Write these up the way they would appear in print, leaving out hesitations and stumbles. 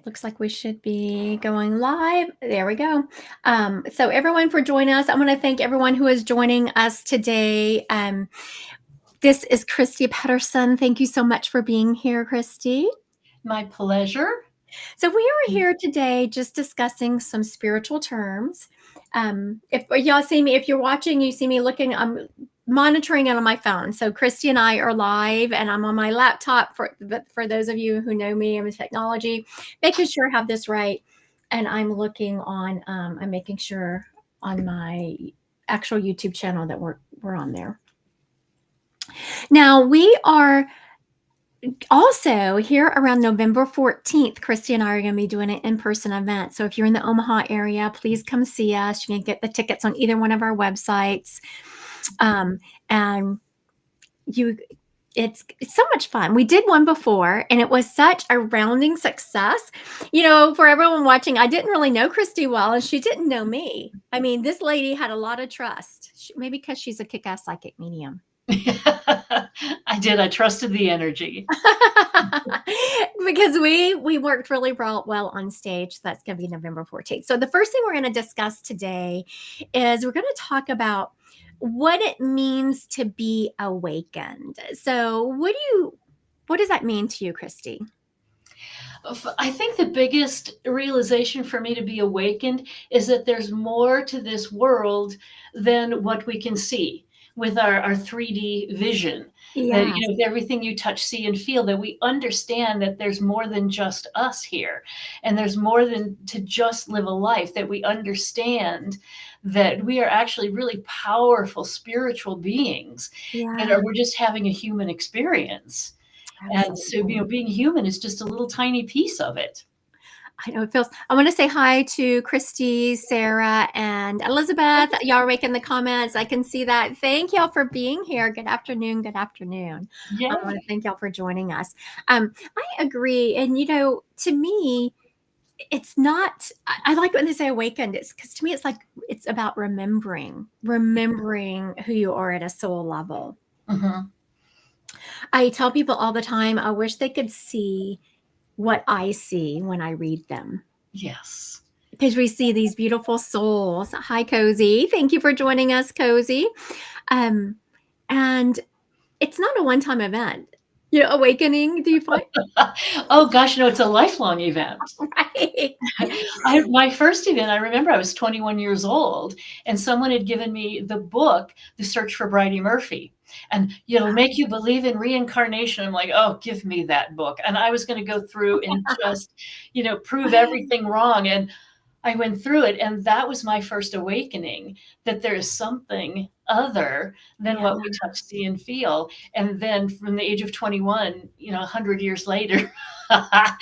Looks like we should be going live. There we go. So everyone for joining us. I want to thank everyone who is joining us today. This is Kristi Pederson. Thank you so much for being here, Kristi. My pleasure. So we are here today just discussing some spiritual terms. If y'all see me, if you're watching, you see me looking, I'm monitoring it on my phone. So Kristi and I are live and I'm on my laptop for those of you who know me, I'm in technology, making sure I have this right. And I'm looking on, I'm making sure on my actual YouTube channel that we're on there. Now we are also here around November 14th, Kristi and I are going to be doing an in-person event. So if you're in the Omaha area, please come see us. You can get the tickets on either one of our websites. And it's so much fun. We did one before and it was such a rounding success. You know, for everyone watching, I didn't really know Kristi well and she didn't know me. I mean, this lady had a lot of trust, maybe because she's a kick-ass psychic medium. I did. I trusted the energy. Because we worked really well on stage. That's going to be November 14th. So the first thing we're going to discuss today is we're going to talk about what it means to be awakened. So what does that mean to you, Kristi? I think the biggest realization for me to be awakened is that there's more to this world than what we can see with our 3D vision. That, Yes. everything you touch, see, and feel, that we understand that there's more than just us here. And there's more than to just live a life, that we understand that we are actually really powerful spiritual beings. Yeah. We're just having a human experience. And so, being human is just a little tiny piece of it. I know it feels. I want to say hi to Christy, Sarah, and Elizabeth. Y'all are making the comments. I can see that. Thank y'all for being here. Good afternoon. Good afternoon. Yeah. I want to thank y'all for joining us. I agree. And, to me, it's not, I like when they say awakened. It's because to me, it's like, it's about remembering who you are at a soul level. Mm-hmm. I tell people all the time, I wish they could see what I see when I read them. Yes. Because we see these beautiful souls. Hi, Cozy. Thank you for joining us, Cozy. And it's not a one-time event. Awakening, do you find? Oh, gosh, no, it's a lifelong event. Right. My first event, I remember I was 21 years old, and someone had given me the book, The Search for Bridie Murphy. And it'll make you believe in reincarnation. I'm like, oh, give me that book. And I was going to go through and just, prove everything wrong. And I went through it, and that was my first awakening, that there is something other than what we touch, see, and feel. And then from the age of 21, 100 years later, that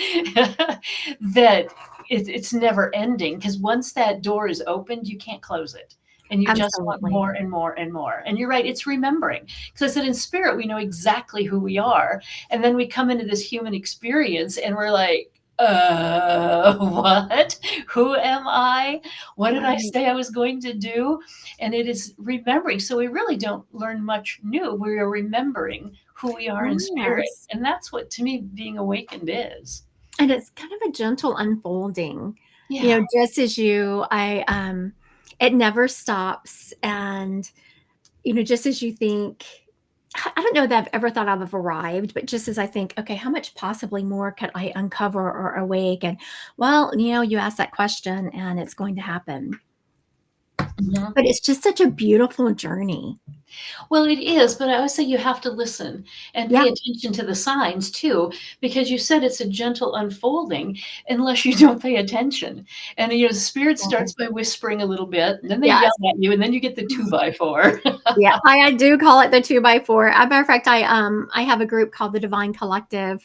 it's never ending, because once that door is opened, you can't close it. And you just want more and more and more. And you're right, it's remembering. Because I said in spirit, we know exactly who we are. And then we come into this human experience and we're like, what? Who am I? What did I say I was going to do? And it is remembering. So we really don't learn much new. We are remembering who we are in spirit. And that's what, to me, being awakened is. And it's kind of a gentle unfolding. Yeah. Just as it never stops. And, just as you think, I don't know that I've ever thought I've arrived, but just as I think, okay, how much possibly more could I uncover or awake? And well, you ask that question and it's going to happen. Mm-hmm. But it's just such a beautiful journey. Well, it is, but I always say you have to listen and pay attention to the signs too, because you said it's a gentle unfolding unless you don't pay attention. And the spirit starts by whispering a little bit, and then they yell at you, and then you get the 2x4. Yeah, I do call it the 2x4. As a matter of fact, I have a group called the Divine Collective,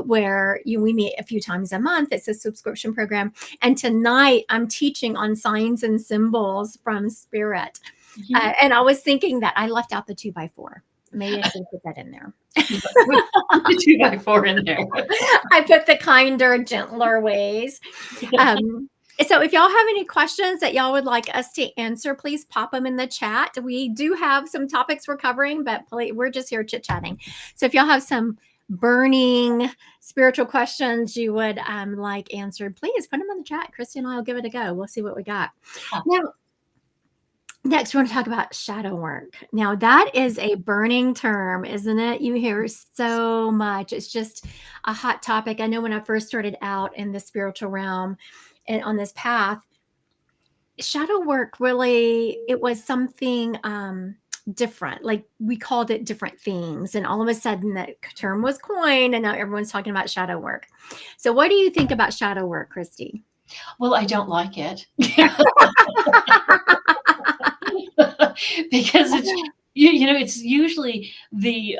where we meet a few times a month. It's a subscription program. And tonight I'm teaching on signs and symbols from spirit. And I was thinking that I left out the 2x4. Maybe I should put that in there. The 2x4 in there. I put the kinder, gentler ways. So if y'all have any questions that y'all would like us to answer, please pop them in the chat. We do have some topics we're covering, but we're just here chit-chatting. So if y'all have some burning spiritual questions you would like answered, please put them in the chat. Christy and I will give it a go. We'll see what we got. Now, next, we want to talk about shadow work. Now, that is a burning term, isn't it? You hear so much. It's just a hot topic. I know when I first started out in the spiritual realm and on this path, shadow work really, it was something different. Like we called it different things. And all of a sudden that term was coined and now everyone's talking about shadow work. So what do you think about shadow work, Christy? Well, I don't like it. Because it's, it's usually the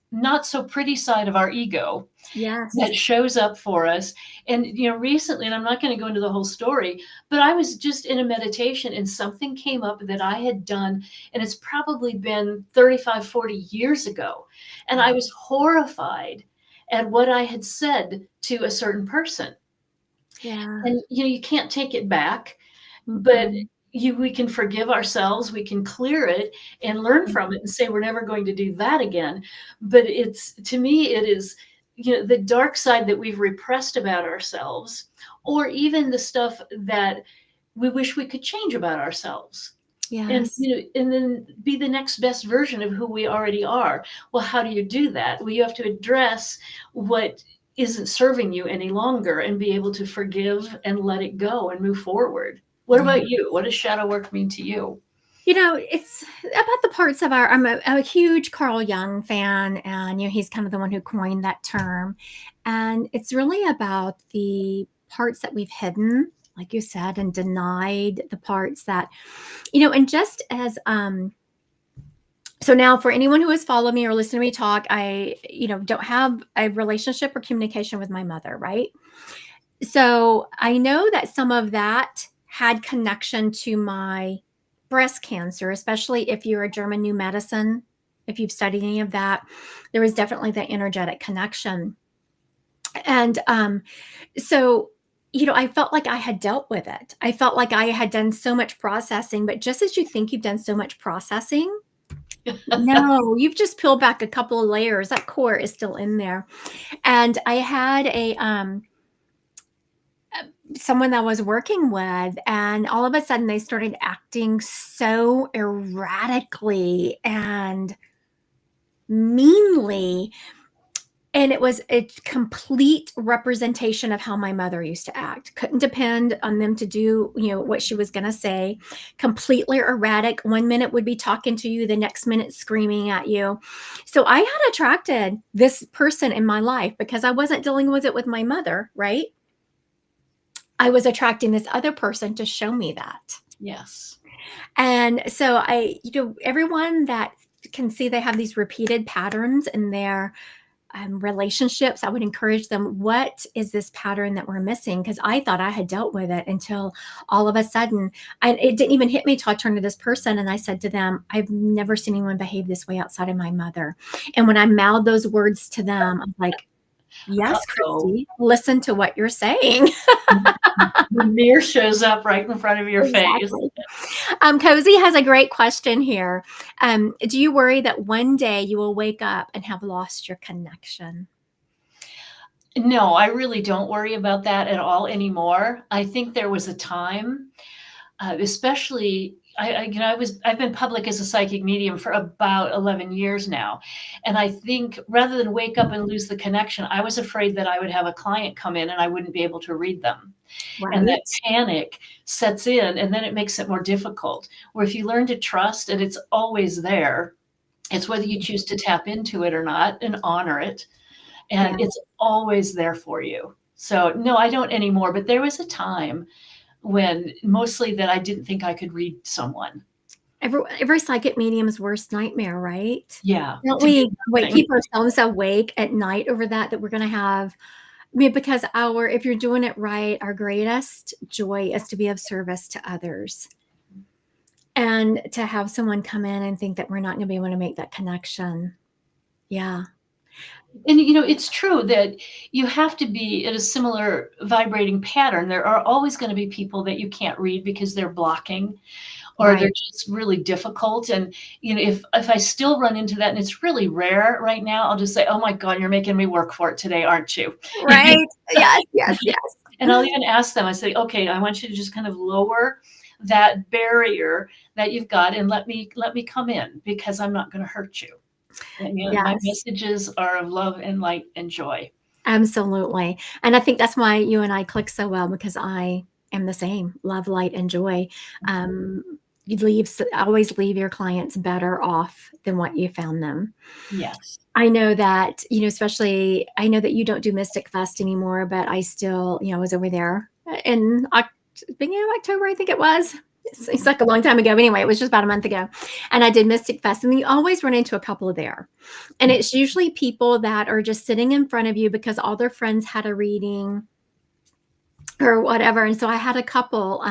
not so pretty side of our ego that shows up for us. And, recently, and I'm not going to go into the whole story, but I was just in a meditation and something came up that I had done, and it's probably been 35, 40 years ago. And I was horrified at what I had said to a certain person. Yeah. And, you can't take it back, but we can forgive ourselves, we can clear it and learn from it and say, we're never going to do that again. But to me, it is, the dark side that we've repressed about ourselves, or even the stuff that we wish we could change about ourselves. Yes. And then be the next best version of who we already are. Well, how do you do that? Well, you have to address what isn't serving you any longer and be able to forgive and let it go and move forward. What about you? What does shadow work mean to you? It's about the parts of I'm a huge Carl Jung fan, and he's kind of the one who coined that term. And it's really about the parts that we've hidden, like you said, and denied, the parts that, and just as so now for anyone who has followed me or listened to me talk, I, don't have a relationship or communication with my mother, right? So I know that some of that had connection to my breast cancer, especially if you're a German new medicine. If you've studied any of that, there was definitely that energetic connection. And so, I felt like I had dealt with it. I felt like I had done so much processing, but just as you think you've done so much processing, no, you've just peeled back a couple of layers. That core is still in there. And I had someone that I was working with, and all of a sudden they started acting so erratically and meanly. And it was a complete representation of how my mother used to act. Couldn't depend on them to do, what she was going to say. Completely erratic. One minute would be talking to you, the next minute screaming at you. So I had attracted this person in my life because I wasn't dealing with it with my mother, right? I was attracting this other person to show me that. Yes. And so everyone that can see they have these repeated patterns in their relationships, I would encourage them, what is this pattern that we're missing? Because I thought I had dealt with it until all of a sudden, it didn't even hit me till I turned to this person and I said to them, I've never seen anyone behave this way outside of my mother. And when I mouthed those words to them, I'm like, yes, Christy, listen to what you're saying. The mirror shows up right in front of your face. Cozy has a great question here. Do you worry that one day you will wake up and have lost your connection? No, I really don't worry about that at all anymore. I think there was a time, especially I've been public as a psychic medium for about 11 years now. And I think rather than wake up and lose the connection, I was afraid that I would have a client come in and I wouldn't be able to read them. Right. And that panic sets in, and then it makes it more difficult. Where if you learn to trust and it's always there, it's whether you choose to tap into it or not and honor it. And it's always there for you. So no, I don't anymore. But there was a time when mostly that I didn't think I could read someone. Every psychic medium's worst nightmare, right? Yeah. Don't we keep ourselves awake at night over that we're going to have? Because if you're doing it right, our greatest joy is to be of service to others. And to have someone come in and think that we're not going to be able to make that connection. Yeah. And, it's true that you have to be at a similar vibrating pattern. There are always going to be people that you can't read because they're blocking, or they're Right. just really difficult. And, if I still run into that, and it's really rare right now, I'll just say, "Oh my God, you're making me work for it today, aren't you?" Right. Yes, yes, yes. And I'll even ask them, I say, "Okay, I want you to just kind of lower that barrier that you've got and let me come in because I'm not gonna hurt you." And, my Yes. messages are of love and light and joy. Absolutely. And I think that's why you and I click so well because I am the same. Love, light, and joy. Um, always leave your clients better off than what you found them. Yes. I know that, especially I know that you don't do Mystic Fest anymore, but I still, was over there in beginning of October, I think it was. It's like a long time ago. But anyway, it was just about a month ago. And I did Mystic Fest, and you always run into a couple there. And it's usually people that are just sitting in front of you because all their friends had a reading or whatever. And so I had a couple,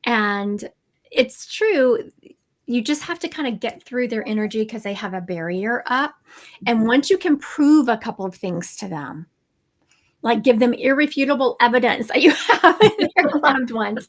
and it's true. You just have to kind of get through their energy because they have a barrier up. And once you can prove a couple of things to them, like give them irrefutable evidence that you have in your loved ones,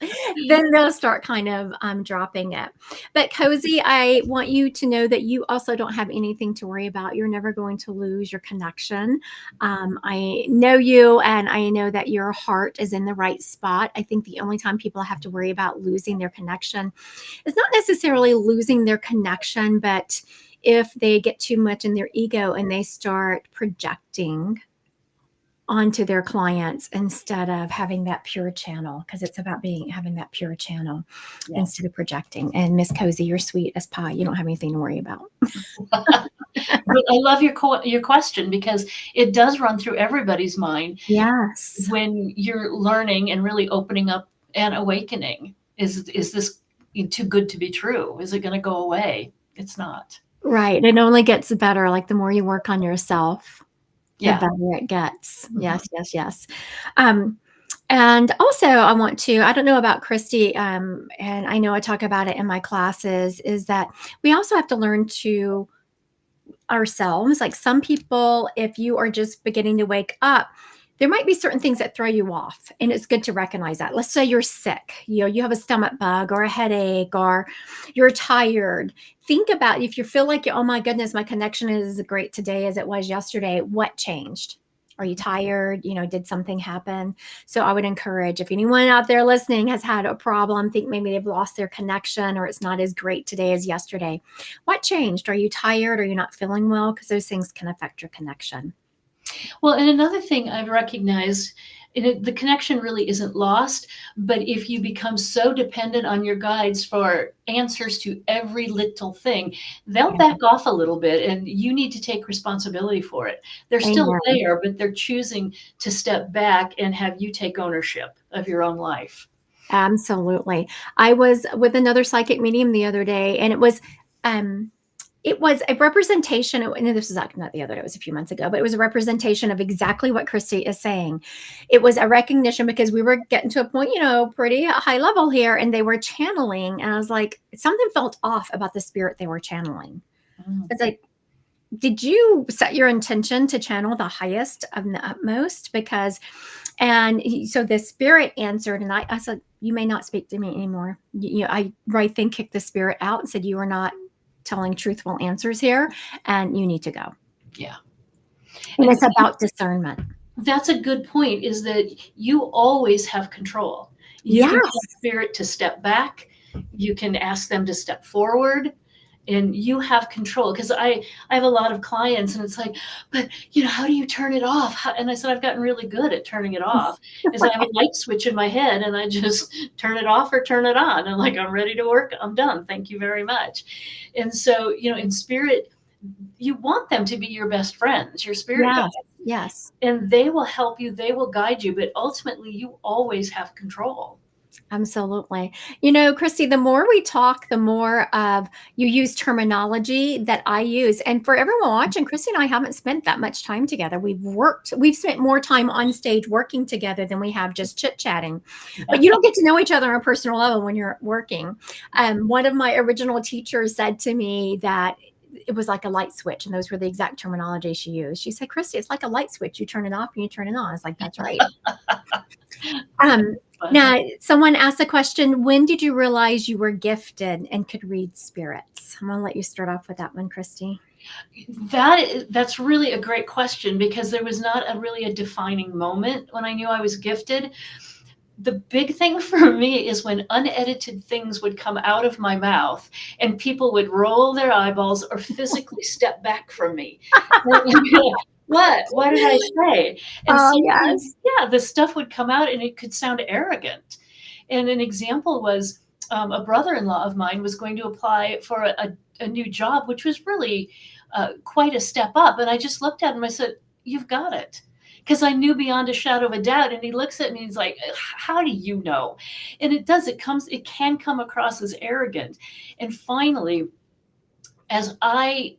then they'll start kind of dropping it. But Cozy, I want you to know that you also don't have anything to worry about. You're never going to lose your connection. I know you, and I know that your heart is in the right spot. I think the only time people have to worry about losing their connection is not necessarily losing their connection, but if they get too much in their ego and they start projecting onto their clients instead of having that pure channel, because it's about having that pure channel Yes. instead of projecting. And Miss Cozy, you're sweet as pie. You don't have anything to worry about. But I love your question because it does run through everybody's mind Yes. when you're learning and really opening up and awakening. Is this too good to be true? Is it gonna go away? It's not. Right. It only gets better. Like the more you work on yourself, the Yeah. better it gets. Mhm. Yes, yes, yes. Um, and also I don't know about Christy, and I know I talk about it in my classes, is that we also have to learn to ourselves. Like some people, if you are just beginning to wake up, there might be certain things that throw you off, and it's good to recognize that. Let's say you're sick, you have a stomach bug or a headache, or you're tired. Think about if you feel like, oh my goodness, my connection is as great today as it was yesterday. What changed? Are you tired? Did something happen? So I would encourage, if anyone out there listening has had a problem, think maybe they've lost their connection or it's not as great today as yesterday. What changed? Are you tired? Are you not feeling well? Because those things can affect your connection. Well, and another thing I've recognized, the connection really isn't lost, but if you become so dependent on your guides for answers to every little thing, they'll Yeah. back off a little bit, and you need to take responsibility for it. They're still Amen. there, but they're choosing to step back and have you take ownership of your own life. Absolutely. I was with another psychic medium the other day, and it was a representation. And this was not the other day, it was a few months ago, but it was a representation of exactly what Christy is saying. It was a recognition because we were getting to a point, pretty high level here, and they were channeling. And I was like, something felt off about the spirit they were channeling. Mm. It's like, did you set your intention to channel the highest of the utmost? So the spirit answered, and I said, you may not speak to me anymore. I right then kicked the spirit out and said, you are not telling truthful answers here, and you need to go. Yeah. And And it's about discernment. that's a good point, is that you always have control. You can tell Yes. spirit to step back. You can ask them to step forward, and you have control. Because I have a lot of clients, and it's like, but how do you turn it off? And I said, I've gotten really good at turning it off. Is I have a light switch in my head, and I just turn it off or turn it on. And like, I'm ready to work. I'm done. Thank you very much. And so, in spirit, you want them to be your best friends, your spirit guides, Yes. Yes. and they will help you, they will guide you, but ultimately you always have control. Absolutely. Christy, the more we talk, the more of you use terminology that I use. And for everyone watching, Christy and I haven't spent that much time together. We've spent more time on stage working together than we have just chit-chatting. But you don't get to know each other on a personal level when you're working. One of my original teachers said to me that it was like a light switch, and those were the exact terminology she used. She said, Christy, it's like a light switch. You turn it off and you turn it on. I was like, that's right. Now, someone asked a question, when did you realize you were gifted and could read spirits? I'm going to let you start off with that one, Kristi. That's really a great question, because there was not really a defining moment when I knew I was gifted. The big thing for me is when unedited things would come out of my mouth and people would roll their eyeballs or physically step back from me. What did I say? And sometimes, yeah, the stuff would come out and it could sound arrogant. And an example was a brother-in-law of mine was going to apply for a new job, which was really quite a step up. And I just looked at him, I said, "You've got it." Because I knew beyond a shadow of a doubt. And he looks at me and he's like, "How do you know?" And it can come across as arrogant. And finally, as I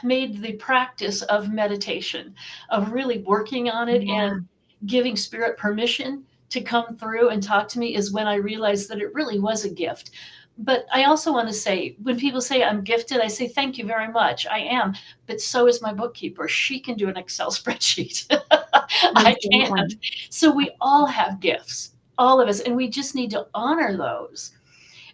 made the practice of meditation, of really working on it and giving spirit permission to come through and talk to me, is when I realized that it really was a gift. But I also want to say, when people say I'm gifted, I say, thank you very much. I am. But so is my bookkeeper. She can do an Excel spreadsheet. I can't. So we all have gifts, all of us, and we just need to honor those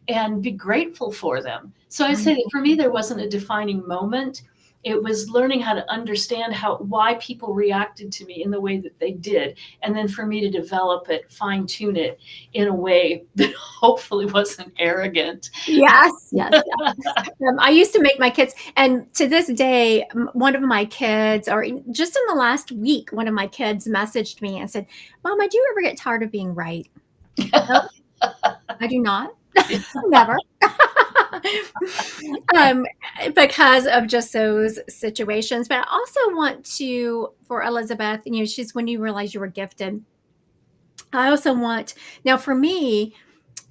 and be grateful for them. So I say that for me, there wasn't a defining moment. It was learning how to understand why people reacted to me in the way that they did. And then for me to develop it, fine tune it in a way that hopefully wasn't arrogant. Yes. I used to make my kids, and to this day, one of my kids, or just in the last week, one of my kids messaged me and said, "Mama, do you ever get tired of being right?" Nope, I do not. Never. Because of just those situations. But I also want to, for Elizabeth, she's, when you realize you were gifted, I also want, now for me,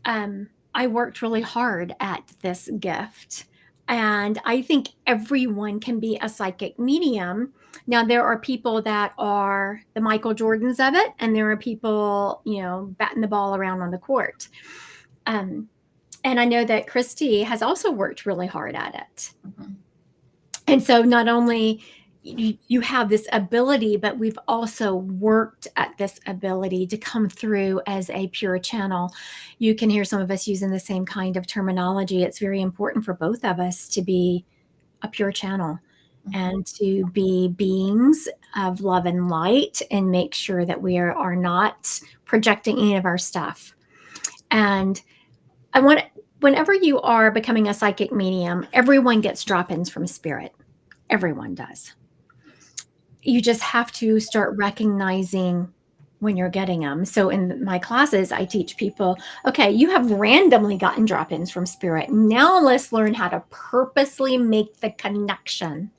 I worked really hard at this gift. And I think everyone can be a psychic medium. Now, there are people that are the Michael Jordans of it, and there are people, batting the ball around on the court. And I know that Kristi has also worked really hard at it. And so not only you have this ability, but we've also worked at this ability to come through as a pure channel. You can hear some of us using the same kind of terminology. It's very important for both of us to be a pure channel and to be beings of love and light, and make sure that we are not projecting any of our stuff. And whenever you are becoming a psychic medium, everyone gets drop-ins from spirit. Everyone does. You just have to start recognizing when you're getting them. So in my classes, I teach people, okay, you have randomly gotten drop-ins from spirit. Now let's learn how to purposely make the connection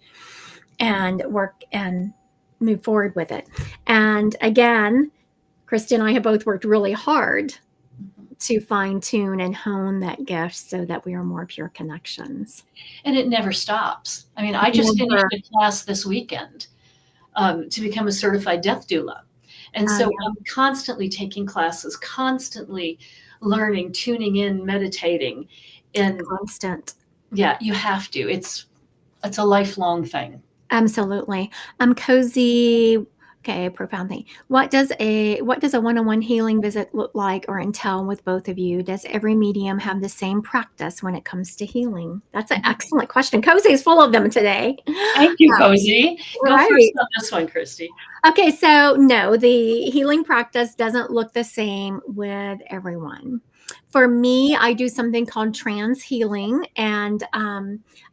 and work and move forward with it. And again, Kristi and I have both worked really hard to fine tune and hone that gift so that we are more pure connections. And it never stops. I mean, I just finished a class this weekend to become a certified death doula. And so I'm constantly taking classes, constantly learning, tuning in, meditating. And constant. Yeah, you have to. It's a lifelong thing. Absolutely. Cozy. Okay, profound thing. What does a one-on-one healing visit look like or entail with both of you? Does every medium have the same practice when it comes to healing? That's an excellent question. Cozy is full of them today. Thank you, Cozy. Go first on this one, Kristi. Okay, so no, the healing practice doesn't look the same with everyone. For me, I do something called trance healing, and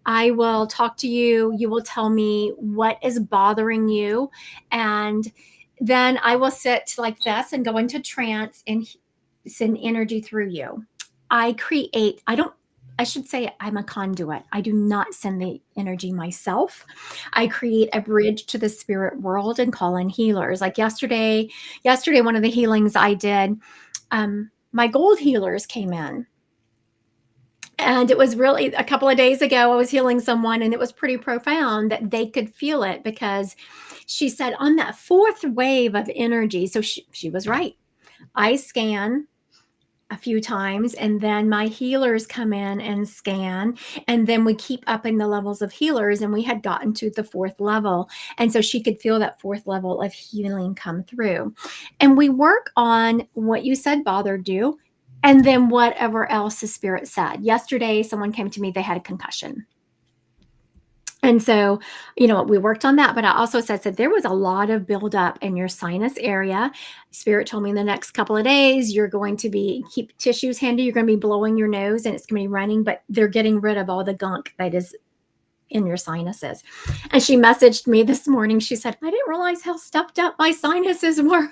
I will talk to you. You will tell me what is bothering you, and then I will sit like this and go into trance and send energy through you. I should say I'm a conduit. I do not send the energy myself. I create a bridge to the spirit world and call in healers. Like yesterday, one of the healings I did, my gold healers came in. And it was really a couple of days ago, I was healing someone, and it was pretty profound that they could feel it, because she said on that fourth wave of energy, so she was right. I scan a few times, and then my healers come in and scan, and then we keep upping the levels of healers, and we had gotten to the 4th level, and so she could feel that 4th level of healing come through. And we work on what you said bothered you, and then whatever else the spirit said. Yesterday someone came to me, they had a concussion. And so, we worked on that, but I also said that there was a lot of buildup in your sinus area. Spirit told me in the next couple of days, you're going to keep tissues handy. You're going to be blowing your nose and it's going to be running, but they're getting rid of all the gunk that is in your sinuses. And she messaged me this morning. She said, I didn't realize how stuffed up my sinuses were.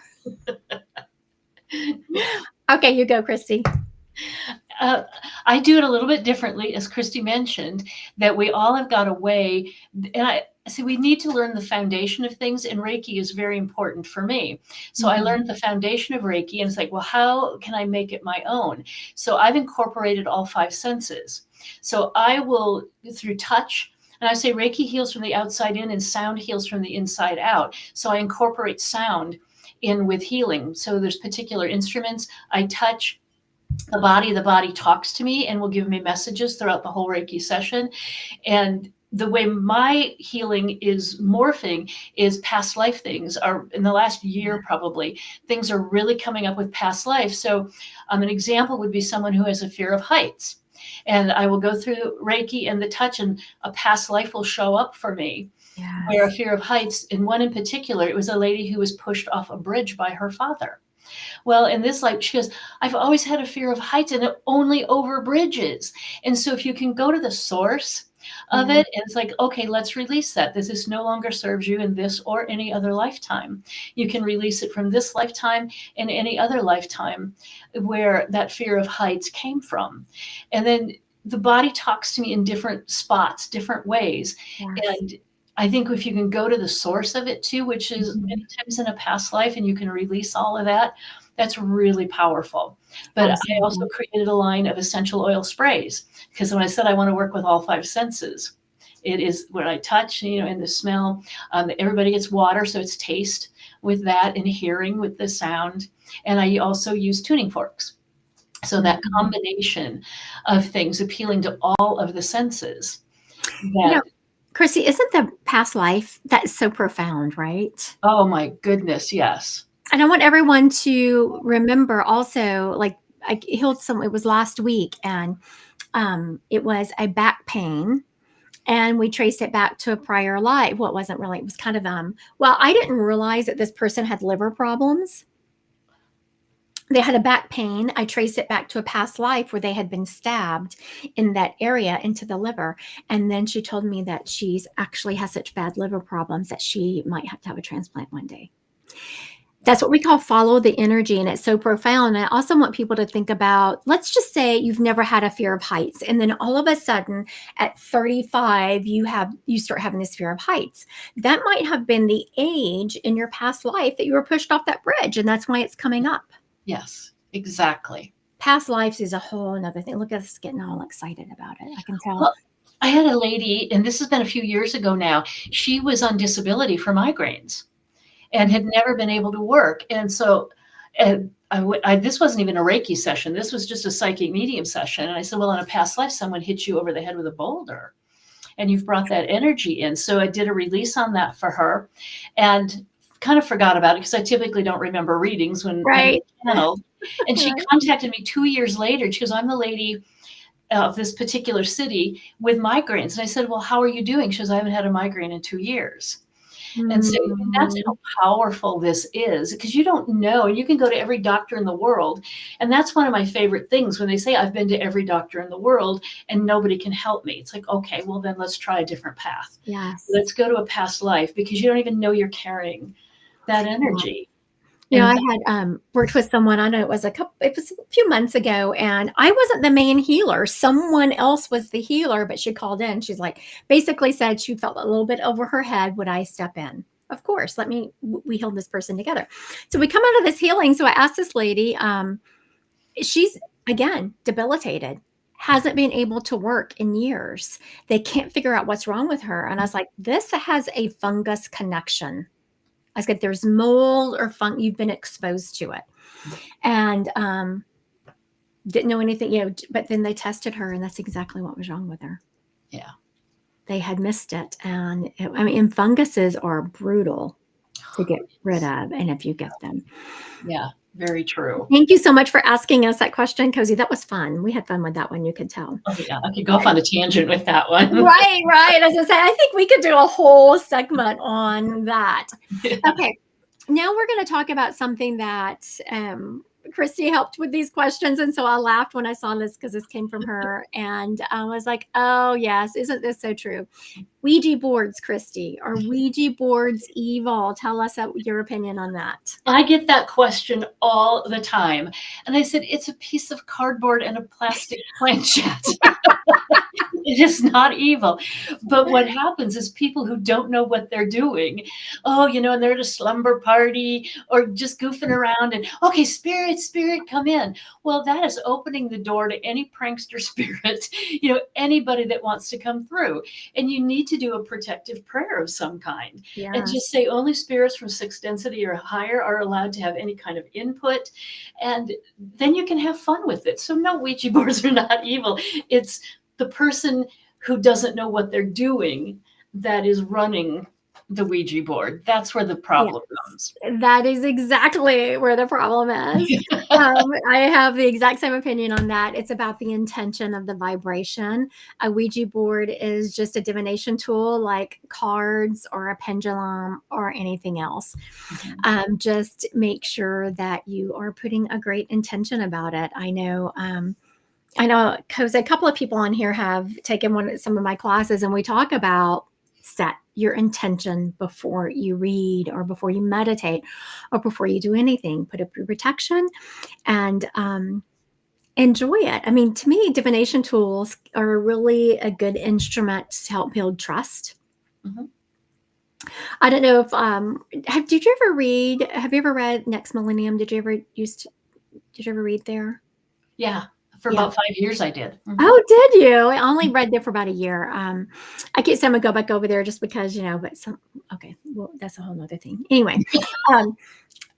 Okay, you go, Kristi. I do it a little bit differently, as Kristi mentioned, that we all have got a way, and I see we need to learn the foundation of things, and Reiki is very important for me. So I learned the foundation of Reiki, and it's like, well, how can I make it my own? So I've incorporated all 5 senses. So I will, through touch, and I say Reiki heals from the outside in and sound heals from the inside out. So I incorporate sound in with healing. So there's particular instruments I touch. The body talks to me and will give me messages throughout the whole Reiki session. And the way my healing is morphing is past life things are in the last year, probably things are really coming up with past life. So an example would be someone who has a fear of heights, and I will go through Reiki and the touch, and a past life will show up for me. Yes. Where a fear of heights, in one in particular, it was a lady who was pushed off a bridge by her father. Well, in this life, she goes, I've always had a fear of heights, and only over bridges. And so if you can go to the source of it, and it's like, okay, let's release that. This no longer serves you in this or any other lifetime. You can release it from this lifetime and any other lifetime where that fear of heights came from. And then the body talks to me in different spots, different ways. Yes. And I think if you can go to the source of it too, which is many times in a past life, and you can release all of that, that's really powerful. But absolutely. I also created a line of essential oil sprays, because when I said I want to work with all 5 senses, it is what I touch, and the smell. Everybody gets water, so it's taste with that, and hearing with the sound. And I also use tuning forks. So that combination of things appealing to all of the senses. Kristi, isn't the past life, that's so profound, right? Oh my goodness, yes. And I want everyone to remember also, like I healed it was last week, and it was a back pain, and we traced it back to a prior life. Well, it wasn't really, it was kind of, I didn't realize that this person had liver problems. They had a back pain. I traced it back to a past life where they had been stabbed in that area into the liver. And then she told me that she's actually has such bad liver problems that she might have to have a transplant one day. That's what we call follow the energy. And it's so profound. And I also want people to think about, let's just say you've never had a fear of heights. And then all of a sudden at 35, you start having this fear of heights. That might have been the age in your past life that you were pushed off that bridge. And that's why it's coming up. Yes, exactly. Past lives is a whole another thing. Look at us getting all excited about it. I can tell. Well, I had a lady, and this has been a few years ago now. She was on disability for migraines and had never been able to work. And so this wasn't even a Reiki session. This was just a psychic medium session. And I said, well, in a past life, someone hit you over the head with a boulder, and you've brought that energy in. So I did a release on that for her, and kind of forgot about it because I typically don't remember readings when I'm channeled. And she contacted me 2 years later. She goes, I'm the lady of this particular city with migraines. And I said, well, how are you doing? She goes, I haven't had a migraine in 2 years. And so that's how powerful this is, because you don't know, and you can go to every doctor in the world. And that's one of my favorite things when they say I've been to every doctor in the world and nobody can help me. It's like, okay, well then let's try a different path. Yes. Let's go to a past life, because you don't even know you're carrying that energy. I had worked with someone, I know it was a few months ago, and I wasn't the main healer. Someone else was the healer, but she called in. She's like, basically said she felt a little bit over her head. Would I step in? Of course, we healed this person together. So we come out of this healing. So I asked this lady, she's again, debilitated, hasn't been able to work in years. They can't figure out what's wrong with her. And I was like, this has a fungus connection. I said, there's mold or you've been exposed to it. And didn't know anything, but then they tested her, and that's exactly what was wrong with her. Yeah. They had missed it. And and funguses are brutal to get rid of, and if you get them. Yeah, very true. Thank you so much for asking us that question, Cozy. That was fun. We had fun with that one, you could tell. Oh, yeah, I could go off on a tangent with that one. Right. As I say, I think we could do a whole segment on that. Yeah. Okay, now we're going to talk about something that Kristi helped with these questions. And so I laughed when I saw this because this came from her. And I was like, oh, yes, isn't this so true? Ouija boards, Kristi. Are Ouija boards evil? Tell us your opinion on that. I get that question all the time. And I said, it's a piece of cardboard and a plastic planchette. It is not evil. But what happens is people who don't know what they're doing, and they're at a slumber party or just goofing around and, okay, spirit, come in. Well, that is opening the door to any prankster spirit, anybody that wants to come through. And you need to do a protective prayer of some kind. Yeah. And just say only spirits from 6th density or higher are allowed to have any kind of input. And then you can have fun with it. So no, Ouija boards are not evil. It's the person who doesn't know what they're doing that is running the Ouija board. That's where the problem comes. That is exactly where the problem is. I have the exact same opinion on that. It's about the intention of the vibration. A Ouija board is just a divination tool like cards or a pendulum or anything else. Mm-hmm. Just make sure that you are putting a great intention about it. I know because a couple of people on here have taken some of my classes, and we talk about set your intention before you read or before you meditate or before you do anything. Put up your protection and enjoy it. I mean, to me, divination tools are really a good instrument to help build trust. Mm-hmm. I don't know if have you ever read Next Millennium? Did you ever read there? Yeah. For about 5 years, I did. Mm-hmm. Oh, did you? I only read there for about a year. I keep saying I'm gonna go back over there just because, okay, well, that's a whole nother thing. Anyway, so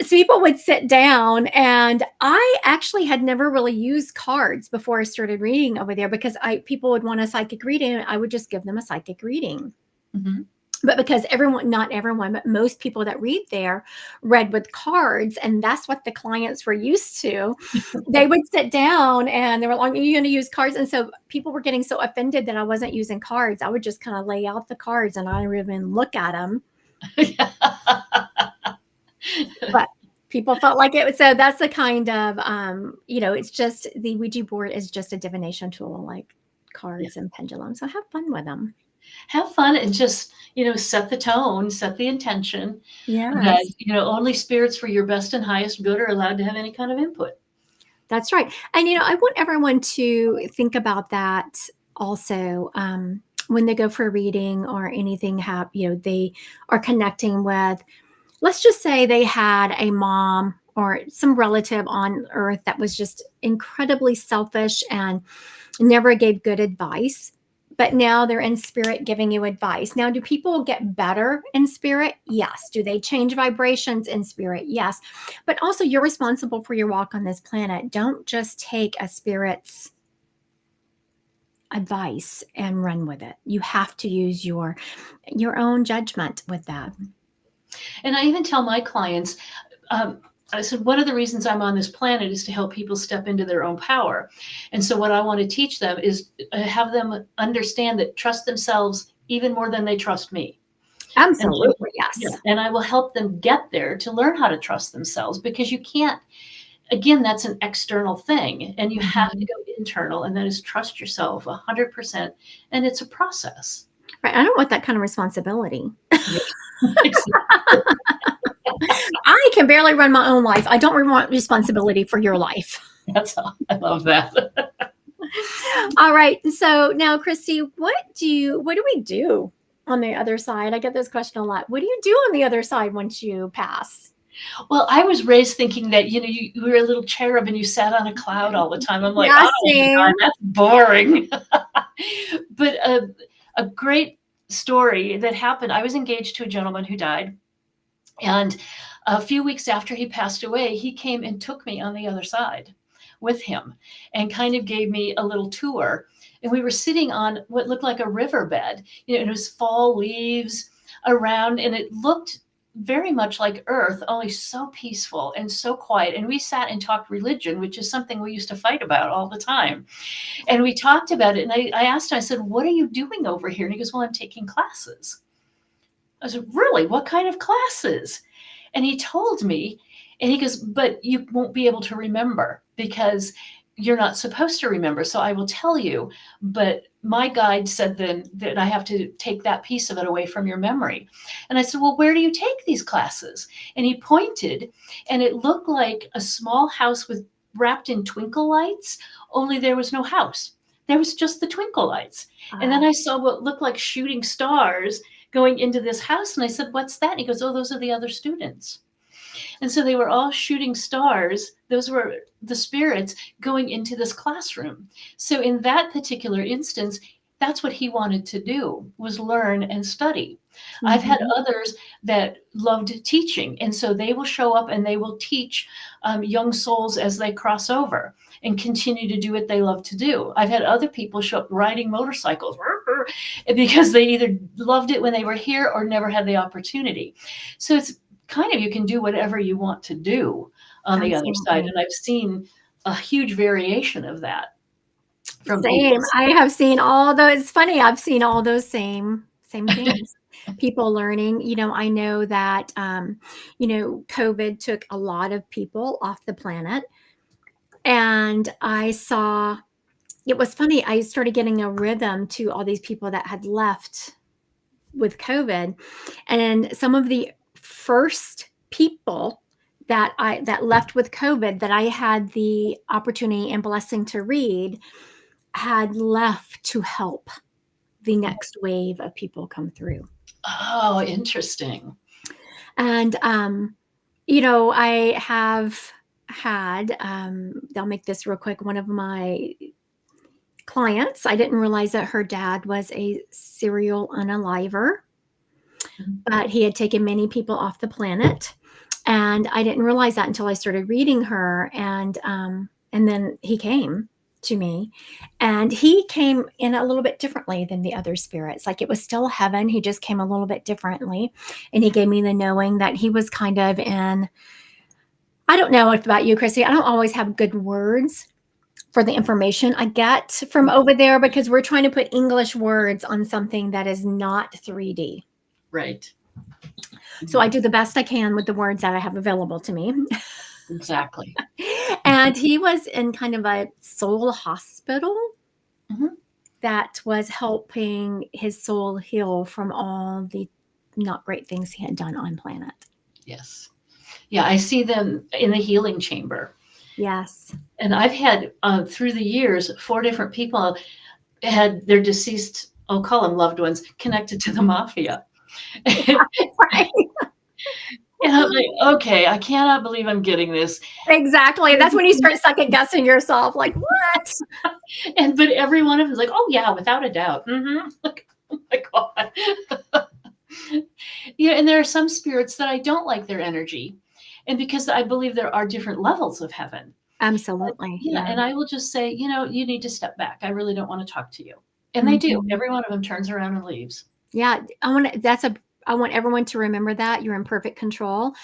people would sit down, and I actually had never really used cards before I started reading over there because people would want a psychic reading, and I would just give them a psychic reading. Mm-hmm. But because not everyone, but most people that read there read with cards, and that's what the clients were used to. They would sit down and they were like, are you going to use cards? And so people were getting so offended that I wasn't using cards. I would just kind of lay out the cards and I didn't even look at them. But people felt like it. So that's the kind of, it's just the Ouija board is just a divination tool like cards and pendulums. So have fun with them. Have fun and just, set the tone, set the intention. Yeah. That, only spirits for your best and highest good are allowed to have any kind of input. That's right. And, I want everyone to think about that also when they go for a reading or anything, they are connecting with, let's just say they had a mom or some relative on earth that was just incredibly selfish and never gave good advice. But now they're in spirit giving you advice. Now, do people get better in spirit? Yes. Do they change vibrations in spirit? Yes. But also, you're responsible for your walk on this planet. Don't just take a spirit's advice and run with it. You have to use your own judgment with that. And I even tell my clients, I said, one of the reasons I'm on this planet is to help people step into their own power. And so what I want to teach them is have them understand that trust themselves even more than they trust me. Absolutely, yes. And I will help them get there to learn how to trust themselves, because you can't, again, that's an external thing. And you have to go internal, and that is trust yourself 100%. And it's a process. Right. I don't want that kind of responsibility. I can barely run my own life. I don't want responsibility for your life. That's all. I love that. All right. So now, Kristi, what do we do on the other side? I get this question a lot. What do you do on the other side once you pass? Well, I was raised thinking that, you were a little cherub and you sat on a cloud all the time. I'm like, oh my God, that's boring. But a great story that happened, I was engaged to a gentleman who died. And a few weeks after he passed away, he came and took me on the other side. with him and kind of gave me a little tour. And we were sitting on what looked like a riverbed. It was fall leaves around, and it looked very much like Earth, only so peaceful and so quiet. And we sat and talked religion, which is something we used to fight about all the time. And we talked about it. And I asked him, I said, "What are you doing over here?" And he goes, "Well, I'm taking classes." I said, "Really? What kind of classes?" And he told me, and he goes, "But you won't be able to remember because you're not supposed to remember. So I will tell you, but my guide said then that I have to take that piece of it away from your memory." And I said, "Well, where do you take these classes?" And he pointed, and it looked like a small house with wrapped in twinkle lights, only there was no house. There was just the twinkle lights. And then I saw what looked like shooting stars going into this house. And I said, "What's that?" And he goes, "Oh, those are the other students." And so they were all shooting stars. Those were the spirits going into this classroom. So in that particular instance, that's what he wanted to do, was learn and study. I've had others that loved teaching. And so they will show up and they will teach young souls as they cross over and continue to do what they love to do. I've had other people show up riding motorcycles because they either loved it when they were here or never had the opportunity. So it's kind of, you can do whatever you want to do on the other side. And I've seen a huge variation of that from Same. people. I have seen all those. It's funny. I've seen all those same things. People learning. I know that COVID took a lot of people off the planet, and I saw. It was funny. I started getting a rhythm to all these people that had left with COVID, and some of the first people that left with COVID that I had the opportunity and blessing to read had left to help the next wave of people come through. Oh, interesting. And I have had I'll make this real quick. One of my clients, I didn't realize that her dad was a serial unaliver, but he had taken many people off the planet. And I didn't realize that until I started reading her. And then he came to me, and he came in a little bit differently than the other spirits. Like, it was still heaven. He just came a little bit differently. And he gave me the knowing that he was kind of in, I don't know about you, Kristi. I don't always have good words for the information I get from over there, because we're trying to put English words on something that is not 3D. Right. So I do the best I can with the words that I have available to me. Exactly. And he was in kind of a soul hospital that was helping his soul heal from all the not great things he had done on planet. Yes. Yeah, I see them in the healing chamber. Yes. And I've had, through the years, 4 different people had their deceased, I'll call them loved ones, connected to the mafia. Right. And I'm like, okay, I cannot believe I'm getting this. Exactly. That's when you start second guessing yourself, like, what? But every one of them is like, "Oh yeah, without a doubt." Like, oh my God. Yeah, and there are some spirits that I don't like their energy. And because I believe there are different levels of heaven. Absolutely. Yeah. And I will just say, you need to step back. I really don't want to talk to you. And they do. Every one of them turns around and leaves. Yeah. I want everyone to remember that you're in perfect control.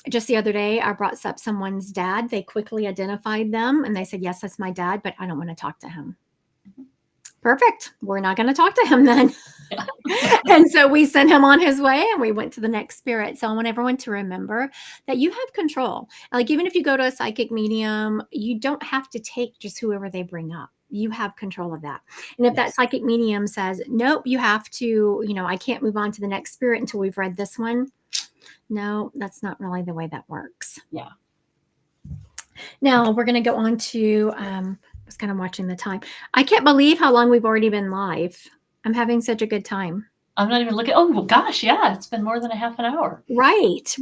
Just the other day, I brought up someone's dad. They quickly identified them and they said, "Yes, that's my dad, but I don't want to talk to him." Perfect. We're not going to talk to him then. And so we sent him on his way and we went to the next spirit. So I want everyone to remember that you have control. Like, even if you go to a psychic medium, you don't have to take just whoever they bring up. You have control of that. And if that psychic medium says, "Nope, you have to, I can't move on to the next spirit until we've read this one." No, that's not really the way that works. Yeah. Now we're going to go on to, I was kind of watching the time. I can't believe how long we've already been live. I'm having such a good time. I'm not even looking. Oh, well, gosh. Yeah. It's been more than a half an hour. Right.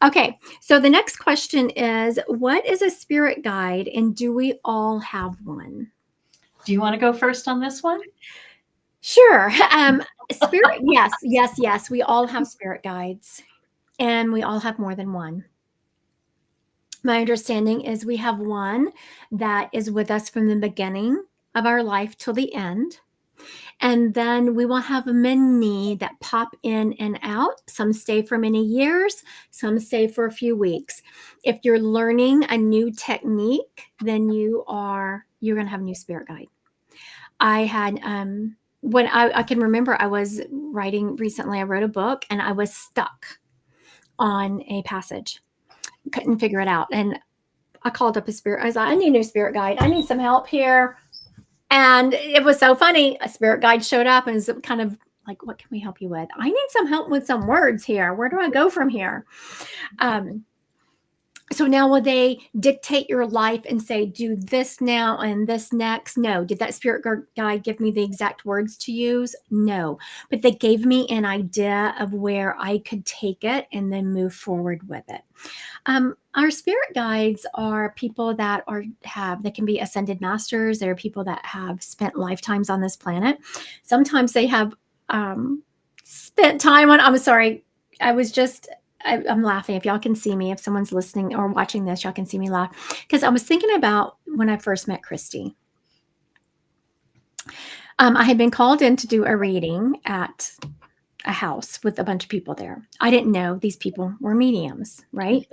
Okay. So the next question is, what is a spirit guide, and do we all have one? Do you want to go first on this one? Sure. Spirit. Yes. We all have spirit guides, and we all have more than one. My understanding is we have one that is with us from the beginning of our life till the end. And then we will have many that pop in and out. Some stay for many years, some stay for a few weeks. If you're learning a new technique, then you're going to have a new spirit guide. I had when I can remember, I was writing recently, I wrote a book and I was stuck on a passage, couldn't figure it out. And I called up a spirit. I was like, I need a new spirit guide. I need some help here. And it was so funny. A spirit guide showed up and was kind of like, what can we help you with? I need some help with some words here. Where do I go from here? So now will they dictate your life and say, do this now and this next? No. Did that spirit guide give me the exact words to use? No. But they gave me an idea of where I could take it and then move forward with it. Our spirit guides are people that they can be ascended masters. They're people that have spent lifetimes on this planet. Sometimes they have spent time on, I'm sorry, I'm laughing. If y'all can see me, if someone's listening or watching this, y'all can see me laugh. Because I was thinking about when I first met Christy. I had been called in to do a reading at a house with a bunch of people there. I didn't know these people were mediums, right?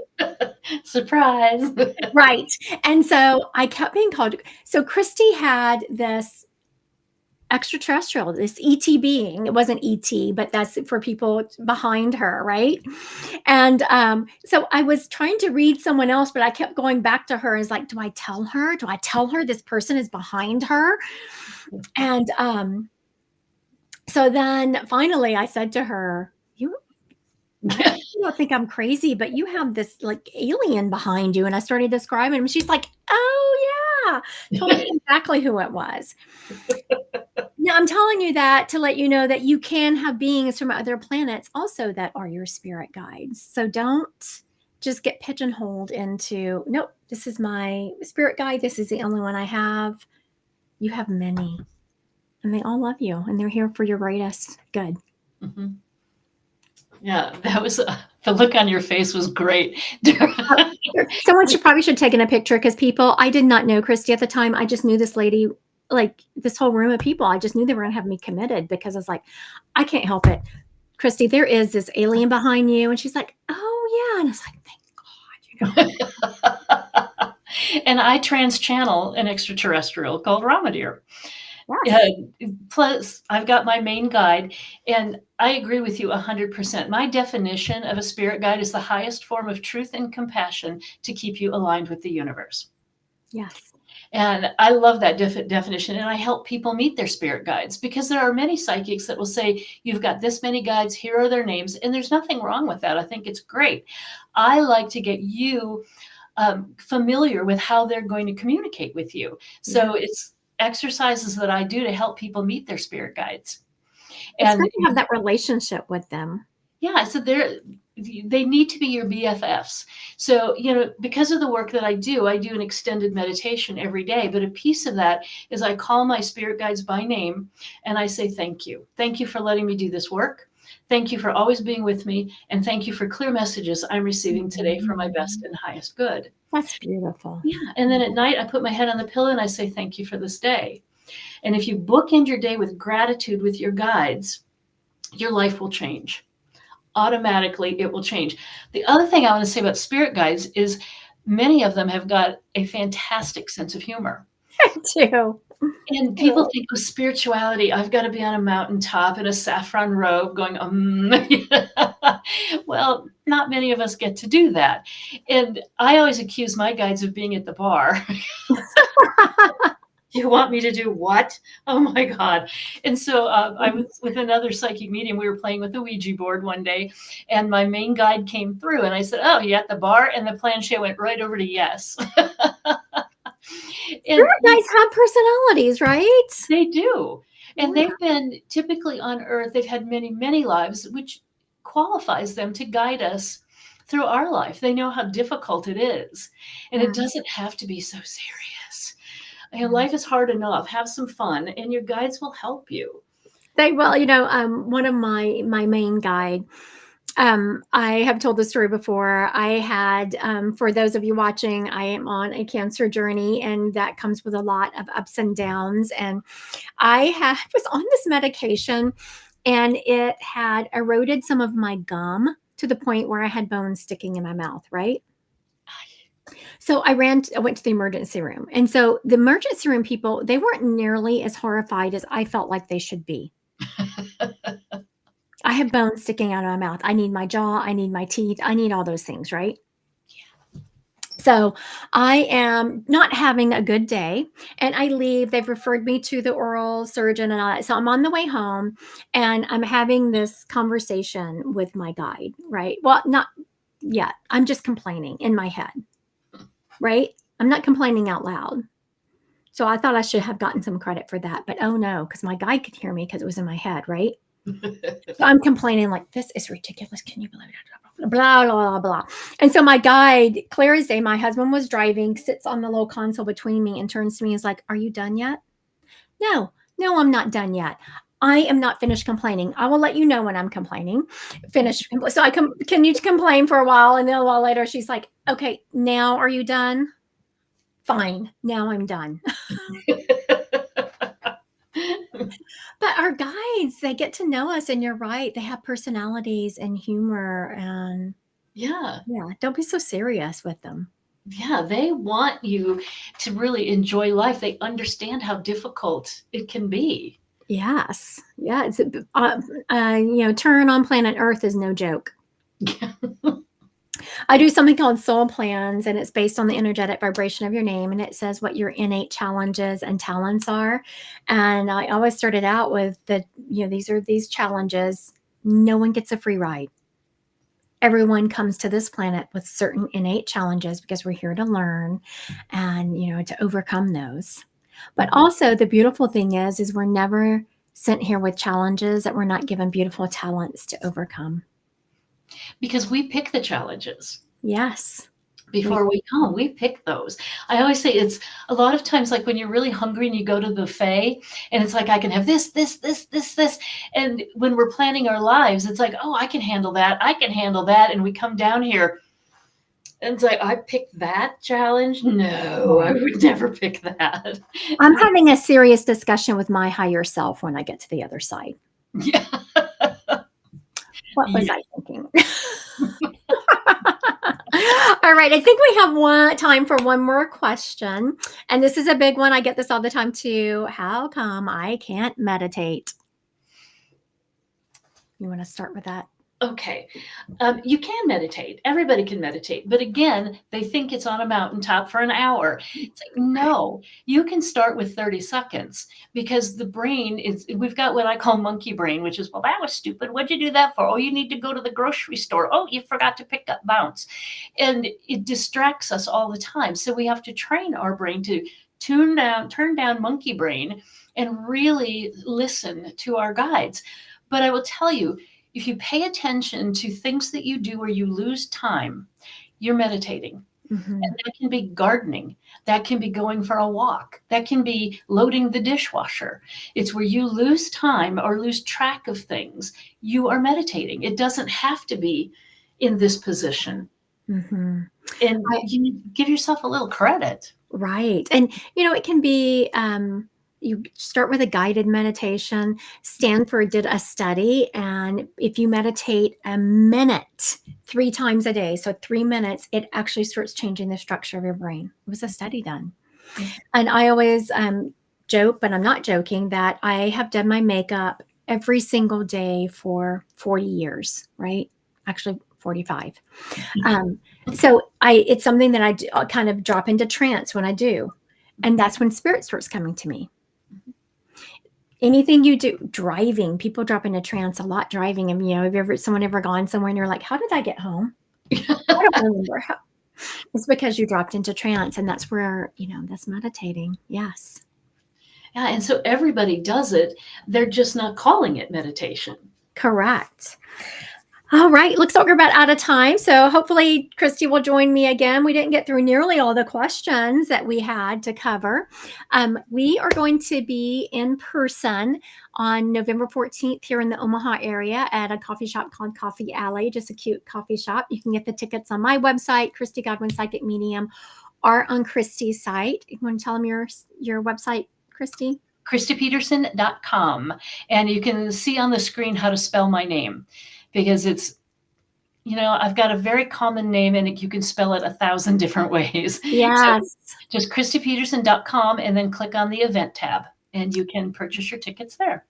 Surprise. Right. And so I kept being called. So Christy had this extraterrestrial, this ET being. It wasn't ET, but that's for people behind her, right? And so I was trying to read someone else, but I kept going back to her. Is like, do I tell her? Do I tell her this person is behind her? And so then finally I said to her, you don't think I'm crazy, but you have this like alien behind you. And I started describing him. She's like, oh yeah, told me exactly who it was. Now, I'm telling you that to let you know that you can have beings from other planets also that are your spirit guides. So don't just get pigeonholed into, nope, this is my spirit guide. This is the only one I have. You have many, and they all love you, and they're here for your greatest good. Mm-hmm. Yeah, that was the look on your face was great. Someone probably should take in a picture because I did not know Christy at the time. I just knew this lady, like this whole room of people. I just knew they were going to have me committed because I was like, I can't help it. Christy, there is this alien behind you. And she's like, oh yeah. And I was like, thank God, And I trans-channel an extraterrestrial called Ramadir. Yes. Plus, I've got my main guide, and I agree with you 100%. My definition of a spirit guide is the highest form of truth and compassion to keep you aligned with the universe. Yes. And I love that definition, and I help people meet their spirit guides because there are many psychics that will say, you've got this many guides, here are their names, and there's nothing wrong with that. I think it's great. I like to get you familiar with how they're going to communicate with you. So it's exercises that I do to help people meet their spirit guides. And it's good to have that relationship with them. Yeah, so they need to be your BFFs. So, because of the work that I do an extended meditation every day, but a piece of that is I call my spirit guides by name and I say, thank you. Thank you for letting me do this work. Thank you for always being with me. And thank you for clear messages I'm receiving today for my best and highest good. That's beautiful. Yeah. And then at night, I put my head on the pillow and I say, thank you for this day. And if you bookend your day with gratitude with your guides, your life will change. Automatically, it will change. The other thing I want to say about spirit guides is many of them have got a fantastic sense of humor. I do. And people think of spirituality, I've got to be on a mountaintop in a saffron robe going, Well, not many of us get to do that. And I always accuse my guides of being at the bar. You want me to do what? Oh my God. And so I was with another psychic medium. We were playing with the Ouija board one day and my main guide came through and I said, oh, you at the bar? And the planchette went right over to yes. Spirit guides have personalities, right? They do. And they've been typically on Earth. They've had many, many lives, which qualifies them to guide us through our life. They know how difficult it is. And it doesn't have to be so serious. Life is hard enough. Have some fun, and your guides will help you. They will. One of my main guide, I have told the story before. I had, for those of you watching, I am on a cancer journey, and that comes with a lot of ups and downs. And was on this medication, and it had eroded some of my gum to the point where I had bones sticking in my mouth, right? So I went to the emergency room. And so the emergency room people, they weren't nearly as horrified as I felt like they should be. I have bones sticking out of my mouth. I need my jaw. I need my teeth. I need all those things, right? So I am not having a good day, and I leave. They've referred me to the oral surgeon and all that. So I'm on the way home, and I'm having this conversation with my guide, right? Well, not yet. I'm just complaining in my head, right? I'm not complaining out loud. So I thought I should have gotten some credit for that, but oh no, because my guide could hear me because it was in my head, right? So I'm complaining like, this is ridiculous. Can you believe it? Blah, blah, blah, blah. And so my guide, clear as day, my husband was driving, sits on the little console between me and turns to me and is like, are you done yet? No, I'm not done yet. I am not finished complaining. I will let you know when I'm complaining. Finished. So I continue to complain for a while. And then a while later, she's like, okay, now are you done? Fine. Now I'm done. But our guides, they get to know us, and you're right. They have personalities and humor, and Yeah. don't be so serious with them. Yeah, they want you to really enjoy life. They understand how difficult it can be. Yes. Yeah. It's, turn on planet Earth is no joke. I do something called soul plans, and it's based on the energetic vibration of your name, and it says what your innate challenges and talents are. And I always started out with these challenges. No one gets a free ride. Everyone comes to this planet with certain innate challenges because we're here to learn and, to overcome those. But also the beautiful thing is we're never sent here with challenges that we're not given beautiful talents to overcome. Because we pick the challenges. Yes. Before we come, we pick those. I always say it's a lot of times like when you're really hungry and you go to the buffet and it's like, I can have this. And when we're planning our lives, it's like, oh, I can handle that. I can handle that. And we come down here and it's like, I picked that challenge. No, I would never pick that. I'm having a serious discussion with my higher self when I get to the other side. Yeah. What was I thinking? All right. I think we have time for one more question. And this is a big one. I get this all the time too. How come I can't meditate? You want to start with that? Okay. You can meditate. Everybody can meditate. But again, they think it's on a mountaintop for an hour. It's like, no, you can start with 30 seconds because the brain we've got what I call monkey brain, which is, well, that was stupid. What'd you do that for? Oh, you need to go to the grocery store. Oh, you forgot to pick up bounce. And it distracts us all the time. So we have to train our brain to turn down monkey brain and really listen to our guides. But I will tell you, if you pay attention to things that you do where you lose time, you're meditating. Mm-hmm. And that can be gardening. That can be going for a walk. That can be loading the dishwasher. It's where you lose time or lose track of things. You are meditating. It doesn't have to be in this position. Mm-hmm. And you give yourself a little credit. Right. And, it can be... you start with a guided meditation. Stanford did a study, and if you meditate a minute 3 times a day, so 3 minutes, it actually starts changing the structure of your brain. It was a study done. And I always joke, but I'm not joking, that I have done my makeup every single day for 40 years, right? Actually, 45. So it's something that I kind of drop into trance when I do. And that's when spirit starts coming to me. Anything you do, driving, people drop into trance a lot driving. And, have someone ever gone somewhere and you're like, how did I get home? I don't remember how. It's because you dropped into trance, and that's where, that's meditating. Yes. Yeah. And so everybody does it. They're just not calling it meditation. Correct. All right. Looks like we're about out of time. So hopefully Kristi will join me again. We didn't get through nearly all the questions that we had to cover. We are going to be in person on November 14th here in the Omaha area at a coffee shop called Coffee Alley, just a cute coffee shop. You can get the tickets on my website, Christy Godwin Psychic Medium, or on Kristi's site. You want to tell them your website, Kristi? KristiPederson.com. And you can see on the screen how to spell my name, because it's, I've got a very common name and you can spell it 1,000 different ways. Yes. So just KristiPederson.com and then click on the event tab and you can purchase your tickets there.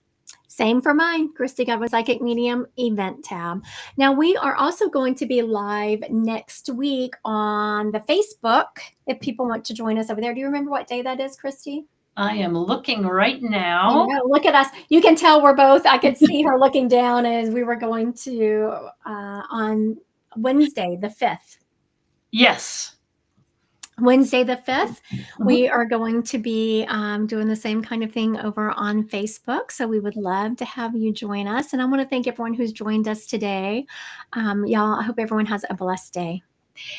Same for mine, Christy Godwin Psychic Medium event tab. Now, we are also going to be live next week on the Facebook if people want to join us over there. Do you remember what day that is, Kristi? I am looking right now. Look at us. You can tell we're both, I could see her looking down as we were going to on Wednesday, the 5th. Yes. Wednesday the 5th, we are going to be doing the same kind of thing over on Facebook. So we would love to have you join us. And I want to thank everyone who's joined us today. Y'all, I hope everyone has a blessed day.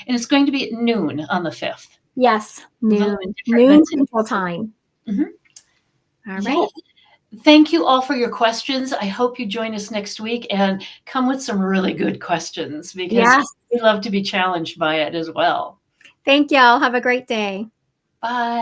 And it's going to be at noon on the 5th. Yes, noon Central Time. All right. Yes. Thank you all for your questions. I hope you join us next week and come with some really good questions, because we love to be challenged by it as well. Thank y'all. Have a great day. Bye.